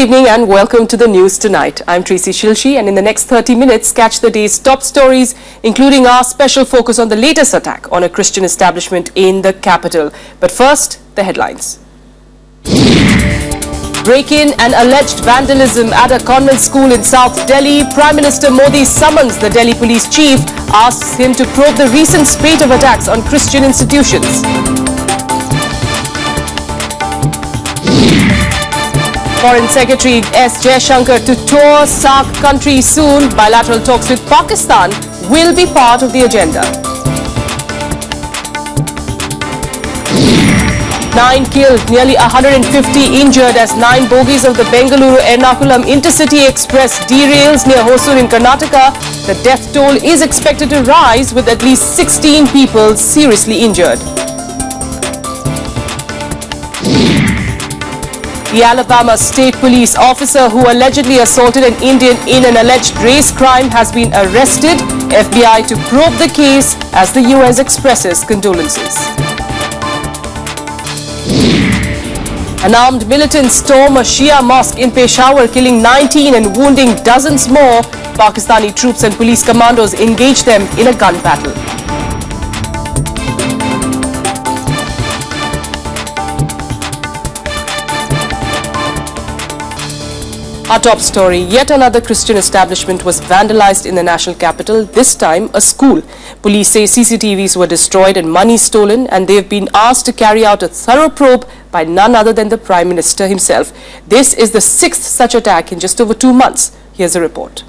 evening and welcome to the news tonight. I'm Tracy Shilshi, and in the next 30 minutes, catch the day's top stories, including our special focus on the latest attack on a Christian establishment in the capital. But first, the headlines. Break-in and alleged vandalism at a convent school in South Delhi. Prime Minister Modi summons the Delhi police chief, asks him to probe the recent spate of attacks on Christian institutions. Foreign Secretary S. Jaishankar to tour SAARC countries soon. Bilateral talks with Pakistan will be part of the agenda. 9 killed, nearly 150 injured as 9 bogies of the Bengaluru-Ernakulam Intercity Express derails near Hosur in Karnataka. The death toll is expected to rise with at least 16 people seriously injured. The Alabama State Police officer who allegedly assaulted an Indian in an alleged race crime has been arrested. FBI to probe the case as the U.S. expresses condolences. An armed militants storm a Shia mosque in Peshawar, killing 19 and wounding dozens more. Pakistani troops and police commandos engage them in a gun battle. Our top story, yet another Christian establishment was vandalized in the national capital, this time a school. Police say CCTVs were destroyed and money stolen, and they have been asked to carry out a thorough probe by none other than the Prime Minister himself. This is the 6th such attack in just over 2 months. Here's a report.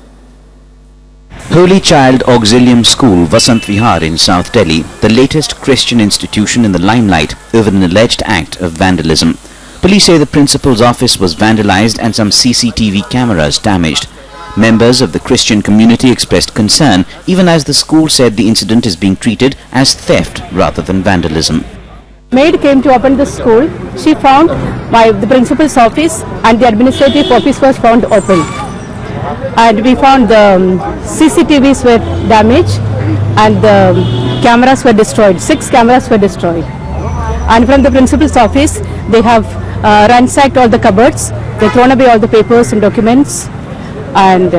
Holy Child Auxilium School, Vasant Vihar in South Delhi, the latest Christian institution in the limelight over an alleged act of vandalism. Police say the principal's office was vandalized and some CCTV cameras damaged. Members of the Christian community expressed concern, even as the school said the incident is being treated as theft rather than vandalism. Maid came to open the school. She found the principal's office and the administrative office was found open. And we found the CCTVs were damaged and the cameras were destroyed. 6 cameras were destroyed. And from the principal's office, they have ransacked all the cupboards. They thrown away all the papers and documents, and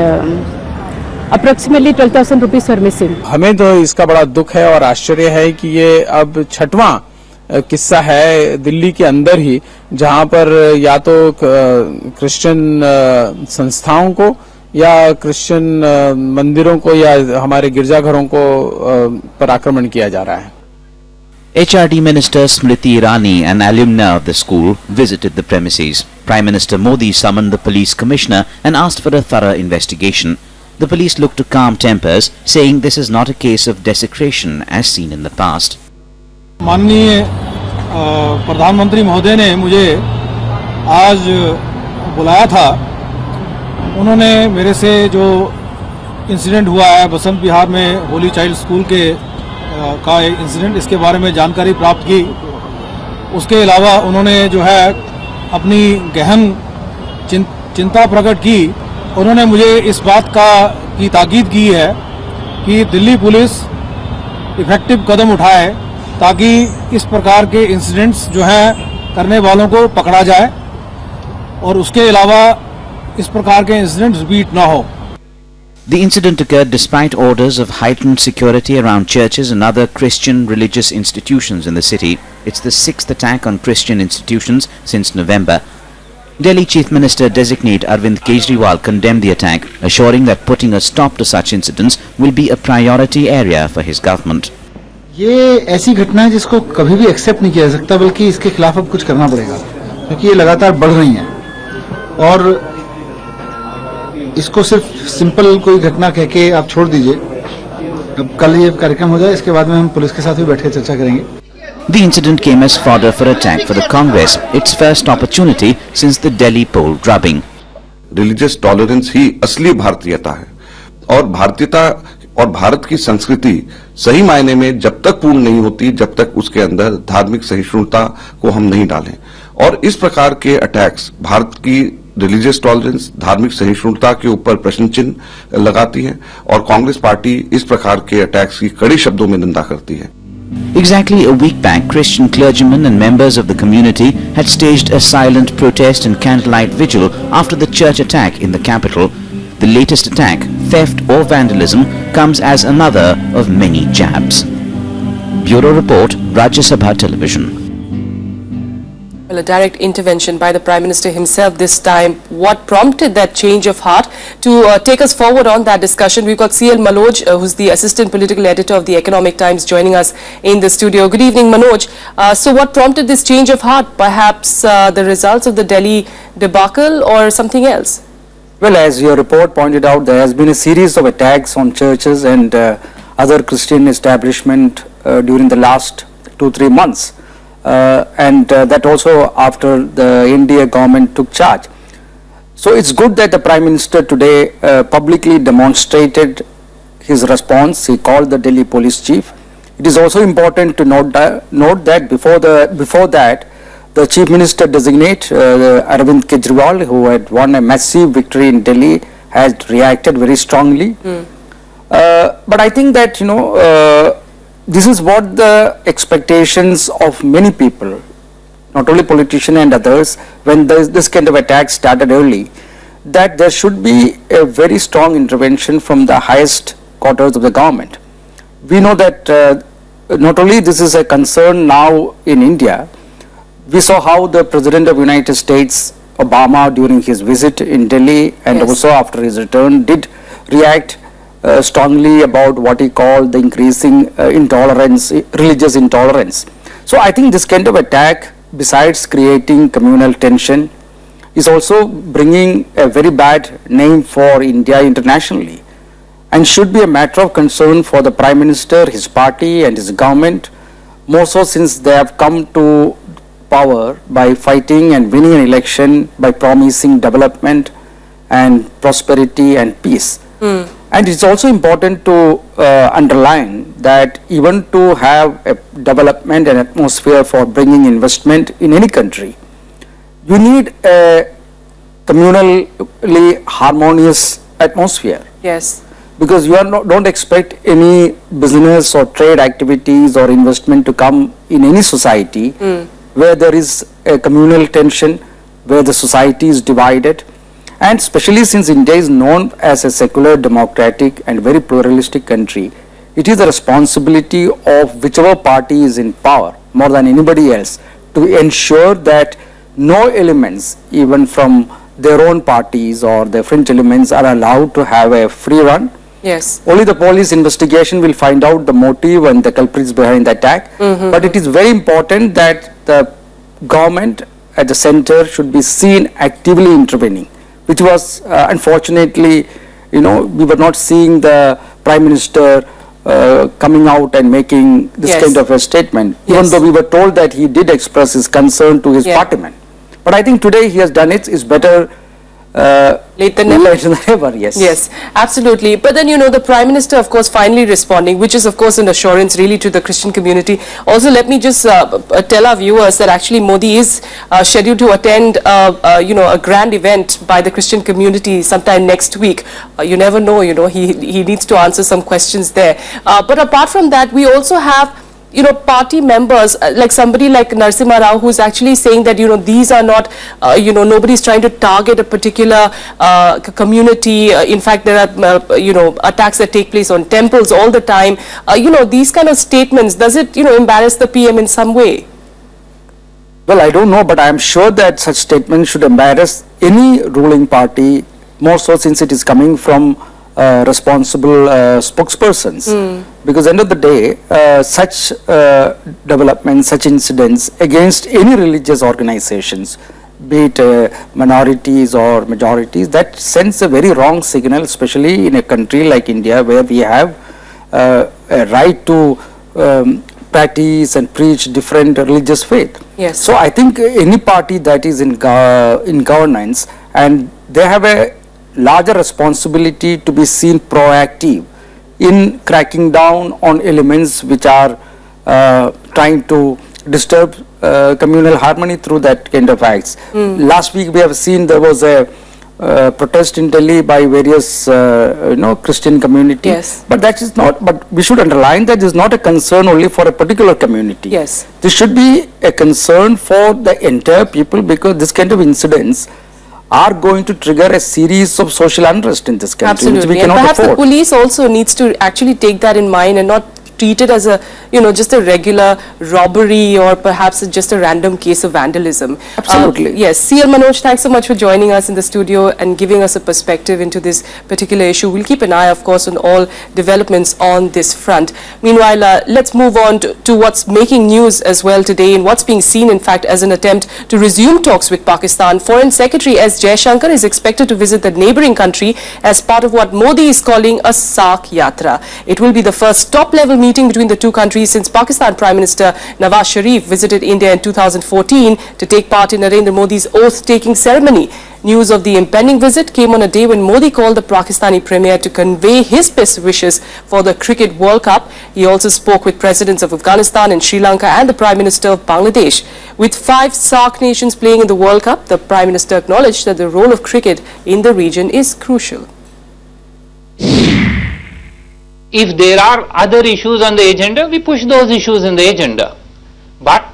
approximately 12,000 rupees were missing. हमें तो इसका बड़ा दुख है और आश्चर्य है कि ये अब 6वां किस्सा है दिल्ली के अंदर ही, जहां पर या तो क्रिश्चियन संस्थाओं को या क्रिश्चियन मंदिरों को या हमारे गिरजाघरों को पर आक्रमण किया जा रहा है. HRD Minister Smriti Irani, an alumna of the school, visited the premises. Prime Minister Modi summoned the police commissioner and asked for a thorough investigation. The police looked to calm tempers, saying this is not a case of desecration as seen in the past. माननीय प्रधानमंत्री महोदय ने मुझे आज बुलाया था. उन्होंने मेरे से जो इंसिडेंट हुआ है बसंत विहार में होली चाइल्ड स्कूल के का इंसिडेंट, इसके बारे में जानकारी प्राप्त की. उसके अलावा उन्होंने जो है अपनी गहन चिंता प्रकट की. उन्होंने मुझे इस बात की ताकीद की है कि दिल्ली पुलिस इफेक्टिव कदम उठाए ताकि इस प्रकार के इंसिडेंट्स जो हैं करने वालों को पकड़ा जाए और उसके अलावा इस प्रकार के इंसिडेंट्स रिपीट ना हो. The incident occurred despite orders of heightened security around churches and other Christian religious institutions in the city. It's the 6th attack on Christian institutions since November. Delhi Chief Minister designate Arvind Kejriwal condemned the attack, assuring that putting a stop to such incidents will be a priority area for his government. ये ऐसी घटना है जिसको कभी भी accept नहीं किया जा सकता, बल्कि इसके खिलाफ अब कुछ करना पड़ेगा, क्योंकि ये लगातार बढ़ रही हैं. और इसको सिर्फ सिंपल कोई घटना कह के आप छोड़ दीजिए. अब कल ये कार्यक्रम हो जाए, इसके बाद में हम पुलिस के साथ भी बैठ के चर्चा करेंगे. The incident came as fodder for attack for the Congress, its first opportunity since the Delhi poll drubbing. Religious tolerance ही असली भारतीयता है, और भारतीयता और भारत की संस्कृति सही मायने में जब तक पूर्ण नहीं होती, जब तक उसके अंदर धार्मिक सहिष्णुता को हम नहीं डालें. और इस प्रकार के अटैक्स भारत की रिलीजियस टॉलरेंस, धार्मिक सहिष्णुता के ऊपर प्रश्न चिन्ह लगाती है, और कांग्रेस पार्टी इस प्रकार के अटैक्स की कड़ी शब्दों में निंदा करती है. Exactly a week back, Christian clergymen and members of the community had staged a silent protest and candlelight vigil after the church attack in the capital. The latest attack, theft or vandalism, comes as another of many jabs. Bureau Report, Rajya Sabha Television. Well, a direct intervention by the Prime Minister himself this time. What prompted that change of heart? To take us forward on that discussion, we've got C.L. Manoj, who's the Assistant Political Editor of the Economic Times, joining us in the studio. Good evening, Manoj. So what prompted this change of heart? Perhaps the results of the Delhi debacle or something else? Well, as your report pointed out, there has been a series of attacks on churches and other Christian establishment during the last 2-3 months. And that also after the NDA government took charge. So it's good that the Prime Minister today publicly demonstrated his response. He called the Delhi police chief. It is also important to note that before that, the Chief Minister designate Arvind Kejriwal, who had won a massive victory in Delhi, had reacted very strongly. But I think that this is what the expectations of many people, not only politicians and others, when this kind of attack started early, that there should be a very strong intervention from the highest quarters of the government. We know that not only this is a concern now in India, we saw how the President of the United States, Obama, during his visit in Delhi and also after his return, did react strongly about what he called the increasing intolerance, religious intolerance. So I think this kind of attack, besides creating communal tension, is also bringing a very bad name for India internationally, and should be a matter of concern for the Prime Minister, his party and his government, more so since they have come to power by fighting and winning an election by promising development and prosperity and peace. And it's also important to underline that even to have a development and atmosphere for bringing investment in any country, you need a communally harmonious atmosphere. Yes. Because you don't expect any business or trade activities or investment to come in any society where there is a communal tension, where the society is divided. And especially since India is known as a secular, democratic and very pluralistic country, it is the responsibility of whichever party is in power more than anybody else to ensure that no elements, even from their own parties or the fringe elements, are allowed to have a free run. Yes. Only the police investigation will find out the motive and the culprits behind the attack. But it is very important that the government at the center should be seen actively intervening, which was unfortunately, we were not seeing the Prime Minister coming out and making this kind of a statement, even though we were told that he did express his concern to his partymen. But I think today he has done it. It's better late than never. Yes. Yes, absolutely. But then, the Prime Minister, of course, finally responding, which is, of course, an assurance really to the Christian community. Also, let me just tell our viewers that actually Modi is scheduled to attend, a grand event by the Christian community sometime next week. You never know, he needs to answer some questions there. But apart from that, we also have party members, like somebody like Narasimha Rao, who's actually saying that, these are not, nobody's trying to target a particular community. In fact, there are, attacks that take place on temples all the time. These kind of statements, does it, embarrass the PM in some way? Well, I don't know, but I am sure that such statements should embarrass any ruling party, more so since it is coming from responsible spokespersons. Because end of the day, such developments, such incidents against any religious organizations, be it minorities or majorities, that sends a very wrong signal, especially in a country like India, where we have a right to practice and preach different religious faith. Yes. So I think any party that is in governance, and they have a larger responsibility to be seen proactive in cracking down on elements which are trying to disturb communal harmony through that kind of acts. Last week we have seen there was a protest in Delhi by various Christian community. Yes. But that is not. But we should underline that this is not a concern only for a particular community. Yes. This should be a concern for the entire people, because this kind of incidents are going to trigger a series of social unrest in this country, which we Absolutely. And cannot perhaps afford. the police also needs to actually take that in mind and not treat it as a, just a regular robbery or perhaps just a random case of vandalism. Absolutely. Yes. CL Manoj, thanks so much for joining us in the studio and giving us a perspective into this particular issue. We'll keep an eye, of course, on all developments on this front. Meanwhile, let's move on to what's making news as well today and what's being seen, in fact, as an attempt to resume talks with Pakistan. Foreign Secretary S. Jaishankar is expected to visit the neighboring country as part of what Modi is calling a SAARC Yatra. It will be the first top-level meeting between the two countries since Pakistan Prime Minister Nawaz Sharif visited India in 2014 to take part in Narendra Modi's oath-taking ceremony. News of the impending visit came on a day when Modi called the Pakistani Premier to convey his best wishes for the Cricket World Cup. He also spoke with presidents of Afghanistan and Sri Lanka and the Prime Minister of Bangladesh. With 5 SAARC nations playing in the World Cup, the Prime Minister acknowledged that the role of cricket in the region is crucial. If there are other issues on the agenda, we push those issues in the agenda. But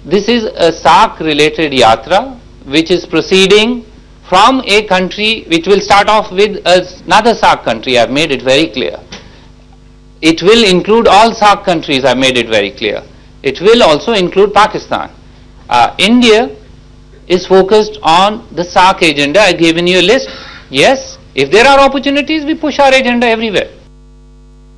this is a SAARC-related yatra which is proceeding from a country which will start off with another SAARC country. I have made it very clear. It will include all SAARC countries. I have made it very clear. It will also include Pakistan. India is focused on the SAARC agenda. I have given you a list. Yes, if there are opportunities, we push our agenda everywhere.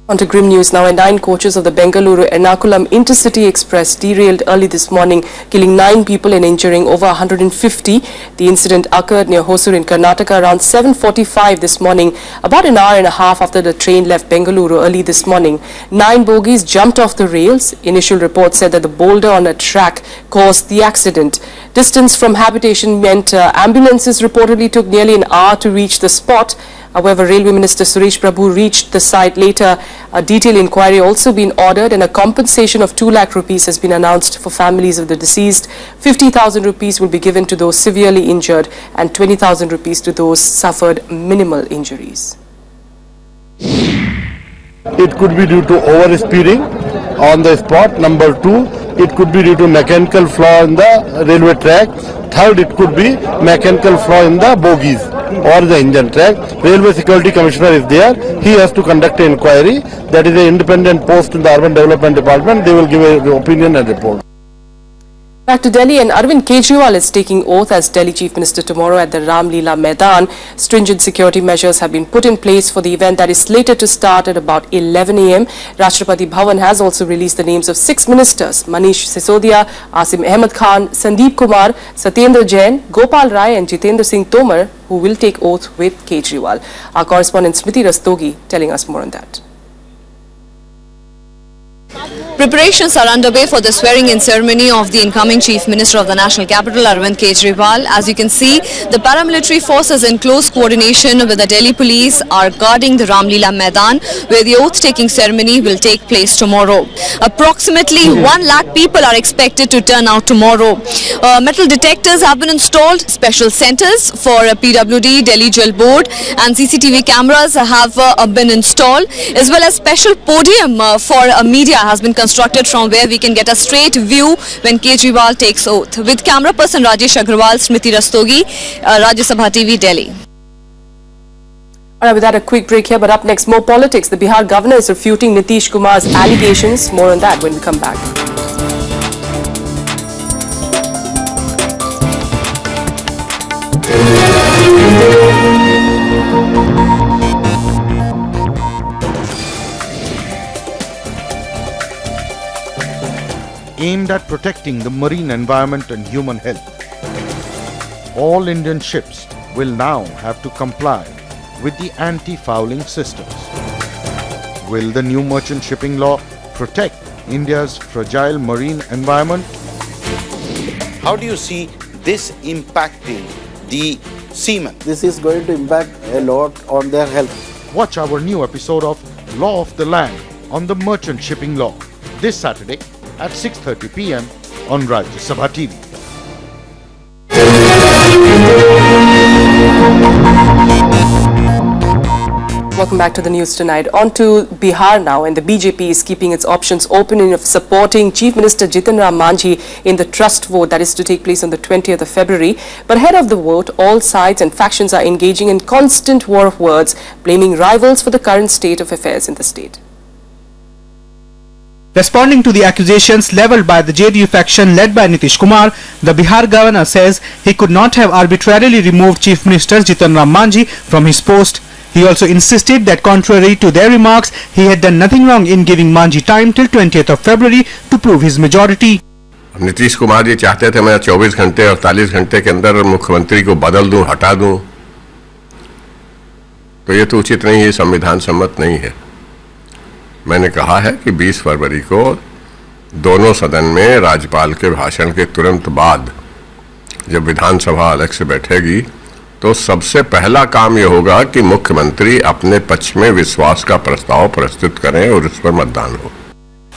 On to grim news now. 9 coaches of the Bengaluru-Ernakulam Intercity Express derailed early this morning, killing 9 people and injuring over 150. The incident occurred near Hosur in Karnataka around 7:45 this morning, about an hour and a half after the train left Bengaluru early this morning. 9 bogies jumped off the rails. Initial reports said that the boulder on a track caused the accident. Distance from habitation meant ambulances reportedly took nearly an hour to reach the spot. However, Railway Minister Suresh Prabhu reached the site later. A detailed inquiry also been ordered and a compensation of 2 lakh rupees has been announced for families of the deceased. 50,000 rupees will be given to those severely injured and 20,000 rupees to those suffered minimal injuries. It could be due to over-speeding on the spot. Number 2, it could be due to mechanical flaw in the railway track. Third, it could be mechanical flaw in the bogies or the engine track. Railway Security Commissioner is there. He has to conduct an inquiry. That is an independent post in the Urban Development Department. They will give an opinion and report. Back to Delhi, and Arvind Kejriwal is taking oath as Delhi Chief Minister tomorrow at the Ram Leela Maidan. Stringent security measures have been put in place for the event that is slated to start at about 11 a.m. Rashtrapati Bhavan has also released the names of 6 ministers: Manish Sisodia, Asim Ahmed Khan, Sandeep Kumar, Satyendra Jain, Gopal Rai and Jitendra Singh Tomar, who will take oath with Kejriwal. Our correspondent Smriti Rastogi telling us more on that. Preparations are underway for the swearing-in ceremony of the incoming Chief Minister of the National Capital, Arvind Kejriwal. As you can see, the paramilitary forces in close coordination with the Delhi police are guarding the Ram Leela Maidan, where the oath-taking ceremony will take place tomorrow. Approximately 1 lakh people are expected to turn out tomorrow. Metal detectors have been installed, special centers for PWD, Delhi Jail Board and CCTV cameras have been installed, as well as special podium for media has been constructed from where we can get a straight view when Kejriwal takes oath. With camera person Rajesh Agrawal, Smriti Rastogi, Rajya Sabha TV, Delhi. All right, with that, a quick break here, but up next, more politics. The Bihar governor is refuting Nitish Kumar's allegations. More on that when we come back. Aimed at protecting the marine environment and human health. All Indian ships will now have to comply with the anti-fouling systems. Will the new merchant shipping law protect India's fragile marine environment? How do you see this impacting the seamen? This is going to impact a lot on their health. Watch our new episode of Law of the Land on the merchant shipping law this Saturday at 6:30 p.m. on Rajya Sabha TV. Welcome back to the news tonight. On to Bihar now, and the BJP is keeping its options open in supporting Chief Minister Jitan Ram Manjhi in the trust vote that is to take place on the 20th of February. But ahead of the vote, all sides and factions are engaging in constant war of words, blaming rivals for the current state of affairs in the state. Responding to the accusations levelled by the JDU faction led by Nitish Kumar, the Bihar governor says he could not have arbitrarily removed Chief Minister Jitan Ram Manjhi from his post. He also insisted that contrary to their remarks, he had done nothing wrong in giving Manjhi time till 20th of February to prove his majority. Nitish Kumar ji चाहते थे मैं 24 घंटे 48 घंटे के अंदर मुख्यमंत्री को बदल दूं, हटा दूं, तो ये तो उचित नहीं है, संविधान सम्मत नहीं है। मैंने कहा है कि 20 फरवरी को दोनों सदन में राज्यपाल के भाषण के तुरंत बाद जब विधानसभा अलग से बैठेगी तो सबसे पहला काम यह होगा कि मुख्यमंत्री अपने पक्ष में विश्वास का प्रस्ताव प्रस्तुत करें और उस पर मतदान हो।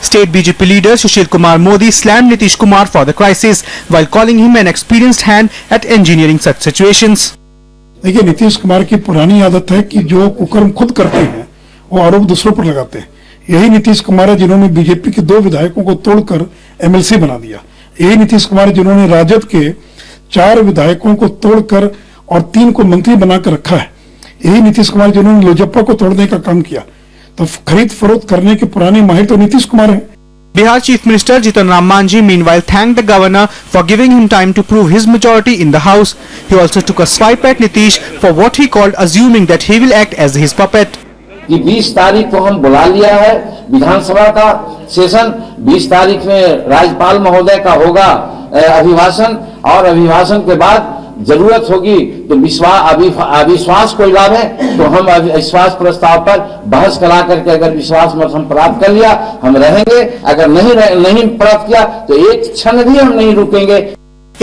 State BJP leader Sushil Kumar Modi slammed Nitish Kumar for the crisis while calling him an experienced hand at engineering such situations. देखिए, नीतीश कुमार की पुरानी आदत है कि जो कुकर्म खुद करते हैं वो आरोप दूसरों पर लगाते हैं। यही नीतीश कुमार है जिन्होंने बीजेपी के 2 विधायकों को तोड़कर एमएलसी बना दिया। यही नीतीश कुमार है जिन्होंने राजद के 4 विधायकों को तोड़कर और 3 को मंत्री बनाकर रखा है। यही नीतीश कुमार जिन्होंने लोजप्पा को तोड़ने का काम किया। तो खरीद फरोख्त करने के पुराने माहिर तो नीतीश कुमार हैं। Bihar Chief Minister Jitan Ram Manjhi meanwhile thanked the governor for giving him time to prove his majority in the house. He also took a swipe at Nitish for what he called assuming that he will act as his puppet. कि 20 तारीख को हम बुला लिया है विधानसभा का session, 20 तारीख में राज्यपाल महोदय का होगा अभिभाषण, और अभिभाषण के बाद जरूरत होगी तो अविश्वास कोई लाभ है तो हम अविश्वास प्रस्ताव पर बहस करा करके अगर विश्वास मत हम प्राप्त कर लिया हम रहेंगे, अगर नहीं प्राप्त किया तो एक क्षण भी हम नहीं रुकेंगे।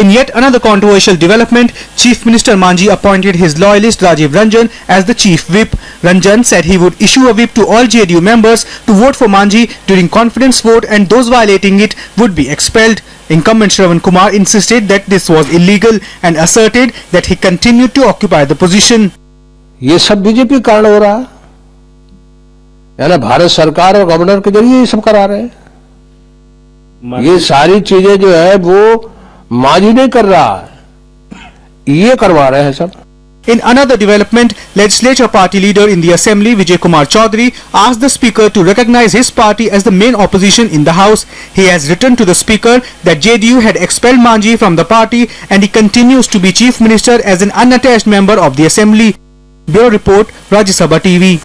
In yet another controversial development, Chief Minister Manjhi appointed his loyalist Rajiv Ranjan as the chief whip. Ranjan said he would issue a whip to all JDU members to vote for Manjhi during confidence vote and those violating it would be expelled. Incumbent Shravan Kumar insisted that this was illegal and asserted that he continued to occupy the position. ये सब BJP कारण हो रहा है, यानी भारत सरकार और governor के जरिए ये सब करा रहे हैं। ये सारी चीजें जो है वो मांझी नहीं कर रहा है, ये करवा रहे हैं सब। In another development, legislature party leader in the assembly Vijay Kumar Chaudhary asked the speaker to recognize his party as the main opposition in the house. He has written to the speaker that JDU had expelled Manjhi from the party and he continues to be chief minister as an unattached member of the assembly. Bureau report, Rajya Sabha TV.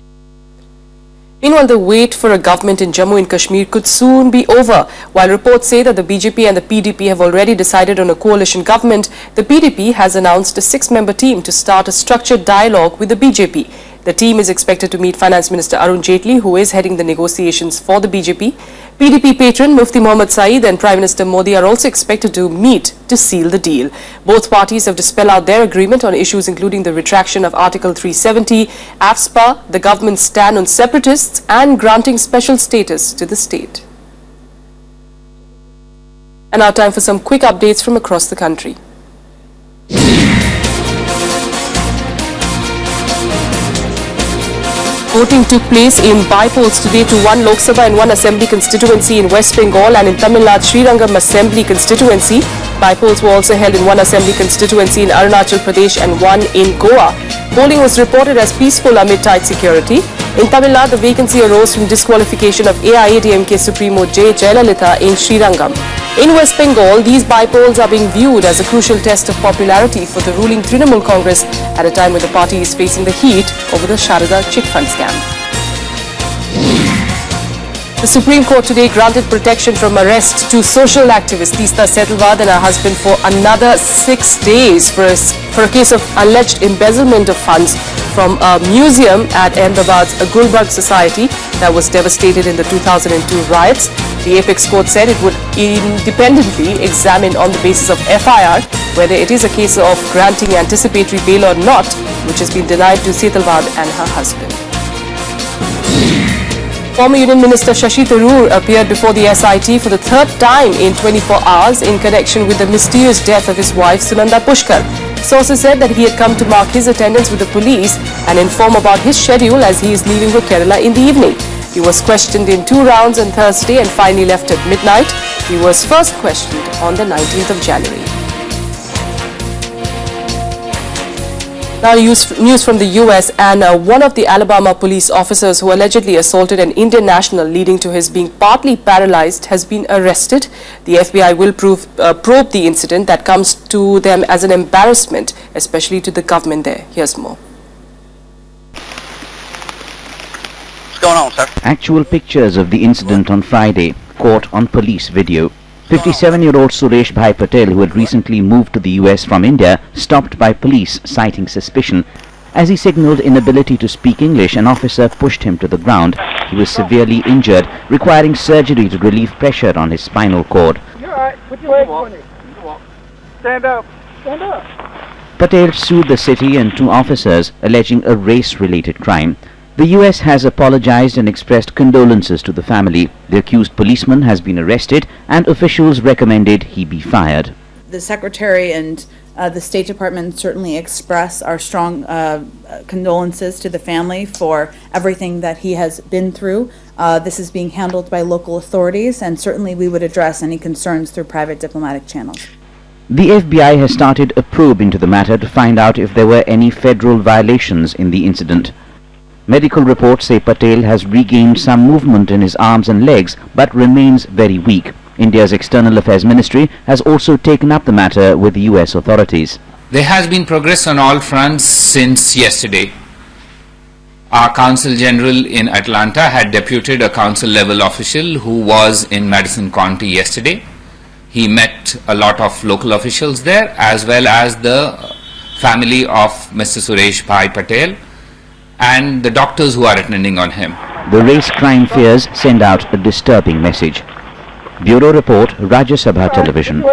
Meanwhile, the wait for a government in Jammu and Kashmir could soon be over. While reports say that the BJP and the PDP have already decided on a coalition government, the PDP has announced a 6-member team to start a structured dialogue with the BJP. The team is expected to meet Finance Minister Arun Jaitley, who is heading the negotiations for the BJP. PDP patron Mufti Mohammad Saeed and Prime Minister Modi are also expected to meet to seal the deal. Both parties have to spell out their agreement on issues including the retraction of Article 370, AFSPA, the government's stand on separatists and granting special status to the state. And now time for some quick updates from across the country. Voting took place in by-polls today to 1 Lok Sabha and 1 Assembly constituency in West Bengal and in Tamil Nadu Srirangam Assembly constituency. By-polls were also held in 1 Assembly constituency in Arunachal Pradesh and 1 in Goa. Polling was reported as peaceful amid tight security. In Tamil Nadu, the vacancy arose from disqualification of AIADMK Supremo J. Jayalalitha in Srirangam. In West Bengal, these by-polls are being viewed as a crucial test of popularity for the ruling Trinamool Congress at a time when the party is facing the heat over the Sharada chit fund scam. The Supreme Court today granted protection from arrest to social activist Teesta Setalvad and her husband for another 6 days for a case of alleged embezzlement of funds from a museum at Ahmedabad's Gulbarg Society that was devastated in the 2002 riots. The apex court said it would independently examine on the basis of FIR whether it is a case of granting anticipatory bail or not, which has been denied to Setalvad and her husband. Former Union Minister Shashi Tharoor appeared before the SIT for the third time in 24 hours in connection with the mysterious death of his wife Sunanda Pushkar. Sources said that he had come to mark his attendance with the police and inform about his schedule as he is leaving for Kerala in the evening. He was questioned in 2 rounds on Thursday and finally left at midnight. He was first questioned on the 19th of January. Now news from the US, and one of the Alabama police officers who allegedly assaulted an Indian national leading to his being partly paralyzed has been arrested. The FBI will probe the incident that comes to them as an embarrassment, especially to the government there. Here's more. What's going on, sir? Actual pictures of the incident on Friday, caught on police video. 57-year-old Suresh Bhai Patel, who had recently moved to the US from India, stopped by police citing suspicion. As he signalled inability to speak English, an officer pushed him to the ground. He was severely injured, requiring surgery to relieve pressure on his spinal cord. You're alright. Put your legs on it. Stand up. Stand up. Patel sued the city and 2 officers, alleging a race-related crime. The US has apologized and expressed condolences to the family. The accused policeman has been arrested and officials recommended he be fired. The Secretary and the State Department certainly express our strong condolences to the family for everything that he has been through. This is being handled by local authorities, and certainly we would address any concerns through private diplomatic channels. The FBI has started a probe into the matter to find out if there were any federal violations in the incident. Medical reports say Patel has regained some movement in his arms and legs but remains very weak. India's External Affairs Ministry has also taken up the matter with the US authorities. There has been progress on all fronts since yesterday. Our Consul General in Atlanta had deputed a council level official who was in Madison County yesterday. He met a lot of local officials there as well as the family of Mr. Suresh Bhai Patel and the doctors who are attending on him. The race crime fears send out a disturbing message. Bureau Report, Rajya Sabha Television.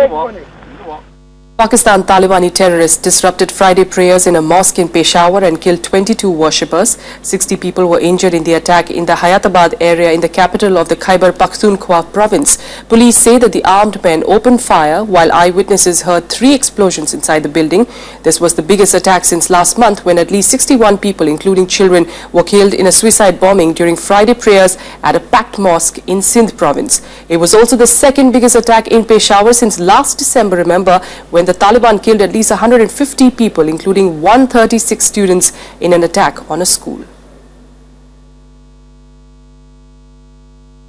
Pakistan Talibani terrorists disrupted Friday prayers in a mosque in Peshawar and killed 22 worshippers. 60 people were injured in the attack in the Hayatabad area in the capital of the Khyber Pakhtunkhwa province. Police say that the armed men opened fire while eyewitnesses heard 3 explosions inside the building. This was the biggest attack since last month when at least 61 people, including children, were killed in a suicide bombing during Friday prayers at a packed mosque in Sindh province. It was also the second biggest attack in Peshawar since last December, remember, when the Taliban killed at least 150 people, including 136 students, in an attack on a school.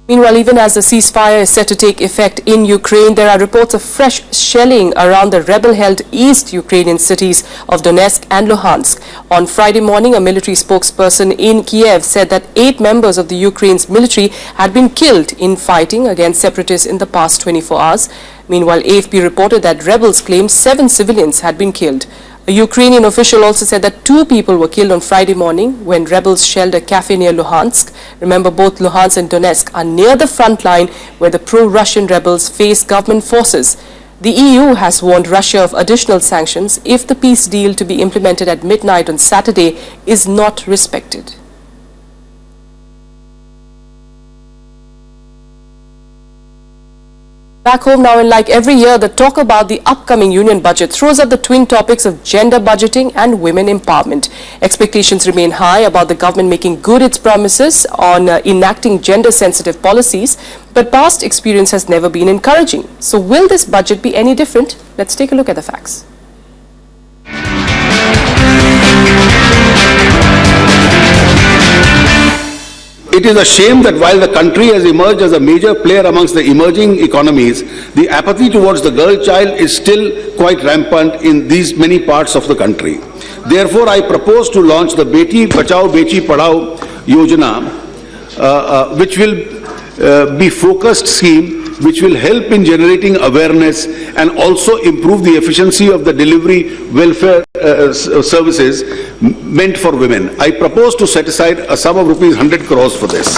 Meanwhile, even as the ceasefire is set to take effect in Ukraine, there are reports of fresh shelling around the rebel-held East Ukrainian cities of Donetsk and Luhansk. On Friday morning, a military spokesperson in Kiev said that 8 members of the Ukraine's military had been killed in fighting against separatists in the past 24 hours. Meanwhile, AFP reported that rebels claimed 7 civilians had been killed. A Ukrainian official also said that 2 people were killed on Friday morning when rebels shelled a cafe near Luhansk. Remember, both Luhansk and Donetsk are near the front line where the pro-Russian rebels face government forces. The EU has warned Russia of additional sanctions if the peace deal to be implemented at midnight on Saturday is not respected. Back home now, and like every year, the talk about the upcoming union budget throws up the twin topics of gender budgeting and women empowerment. Expectations remain high about the government making good its promises on enacting gender-sensitive policies, but past experience has never been encouraging. So will this budget be any different? Let's take a look at the facts. It is a shame that while the country has emerged as a major player amongst the emerging economies, the apathy towards the girl child is still quite rampant in these many parts of the country. Therefore, I propose to launch the Beti Bachao Beti Padhao Yojana, which will be focused scheme which will help in generating awareness and also improve the efficiency of the delivery welfare services meant for women. I propose to set aside a sum of rupees 100 crores for this.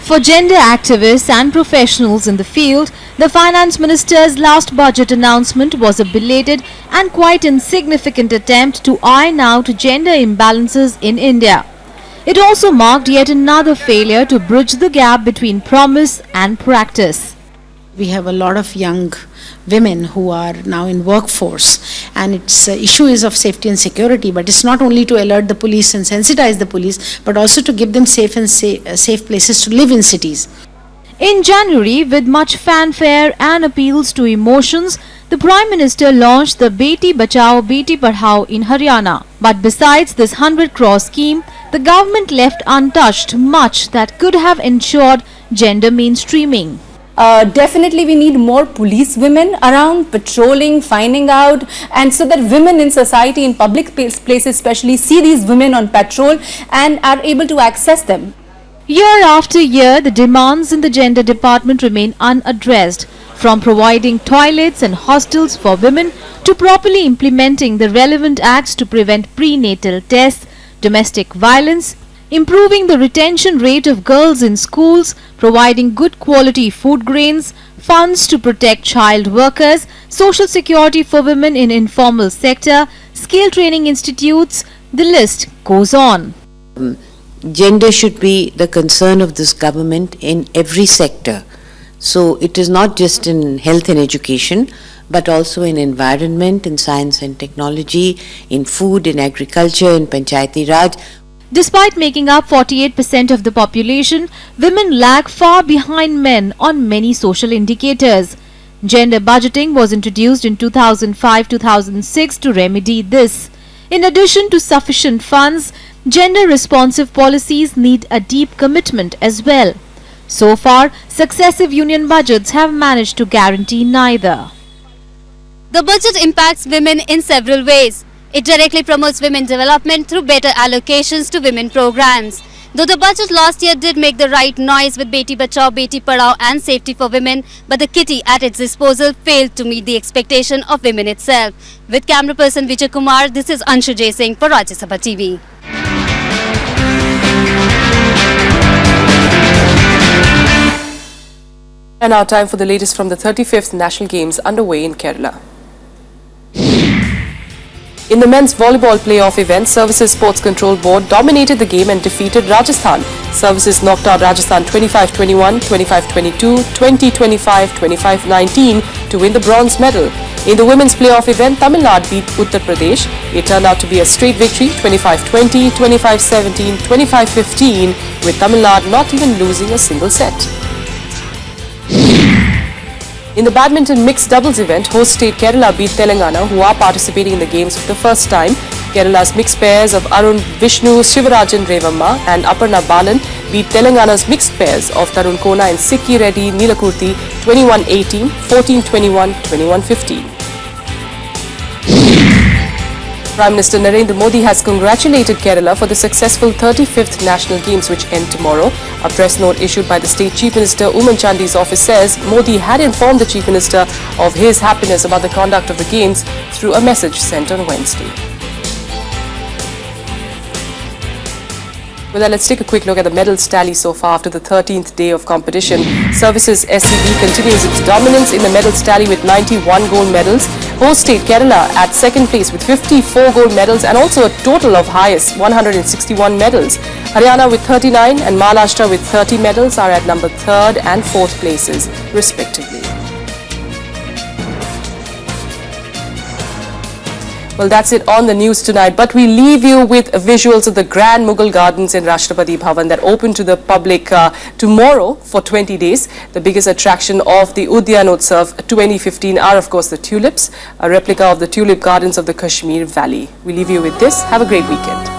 For gender activists and professionals in the field, the Finance Minister's last budget announcement was a belated and quite insignificant attempt to iron out gender imbalances in India. It also marked yet another failure to bridge the gap between promise and practice. We have a lot of young women who are now in workforce, and its issue is of safety and security, but it's not only to alert the police and sensitize the police, but also to give them safe places to live in cities. In January, with much fanfare and appeals to emotions, the Prime Minister launched the Beti Bachao Beti Padhao in Haryana. But besides this 100 crore scheme, the government left untouched much that could have ensured gender mainstreaming. Definitely we need more police women around patrolling, finding out, and so that women in society, in public places especially, see these women on patrol and are able to access them. Year after year, the demands in the gender department remain unaddressed, from providing toilets and hostels for women to properly implementing the relevant acts to prevent prenatal tests, domestic violence, improving the retention rate of girls in schools, providing good quality food grains, funds to protect child workers, social security for women in informal sector, skill training institutes, the list goes on. Gender should be the concern of this government in every sector. So it is not just in health and education, but also in environment, in science and technology, in food, in agriculture, in Panchayati Raj. Despite making up 48% of the population, women lag far behind men on many social indicators. Gender budgeting was introduced in 2005-2006 to remedy this. In addition to sufficient funds, gender-responsive policies need a deep commitment as well. So far, successive union budgets have managed to guarantee neither. The budget impacts women in several ways. It directly promotes women development through better allocations to women programs. Though the budget last year did make the right noise with Beti Bachao, Beti Padhao and safety for women, but the kitty at its disposal failed to meet the expectation of women itself. With camera person Vijay Kumar, this is Anshu Jay Singh for Rajya Sabha TV. And now time for the latest from the 35th National Games underway in Kerala. In the men's volleyball playoff event, Services Sports Control Board dominated the game and defeated Rajasthan. Services knocked out Rajasthan 25-21, 25-22, 20-25, 25-19 to win the bronze medal. In the women's playoff event, Tamil Nadu beat Uttar Pradesh. It turned out to be a straight victory, 25-20, 25-17, 25-15, with Tamil Nadu not even losing a single set. In the badminton mixed doubles event, host state Kerala beat Telangana, who are participating in the games for the first time. Kerala's mixed pairs of Arun Vishnu Shivarajan Revamma and Aparna Balan beat Telangana's mixed pairs of Tarun Kona and Sikki Reddy Nilakurti 21-18, 14-21, 21-15. Prime Minister Narendra Modi has congratulated Kerala for the successful 35th National Games, which end tomorrow. A press note issued by the State Chief Minister Oomen Chandy's office says Modi had informed the Chief Minister of his happiness about the conduct of the Games through a message sent on Wednesday. Well, let's take a quick look at the medals tally so far after the 13th day of competition. Services SCB continues its dominance in the medals tally with 91 gold medals. Host state Kerala at second place with 54 gold medals and also a total of highest 161 medals. Haryana with 39 and Maharashtra with 30 medals are at number 3rd and 4th places respectively. Well, that's it on the news tonight, but we leave you with visuals of the grand Mughal gardens in Rashtrapati Bhavan that open to the public tomorrow for 20 days. The biggest attraction of the Udyanotsav 2015 are, of course, the tulips, a replica of the tulip gardens of the Kashmir Valley. We leave you with this. Have a great weekend.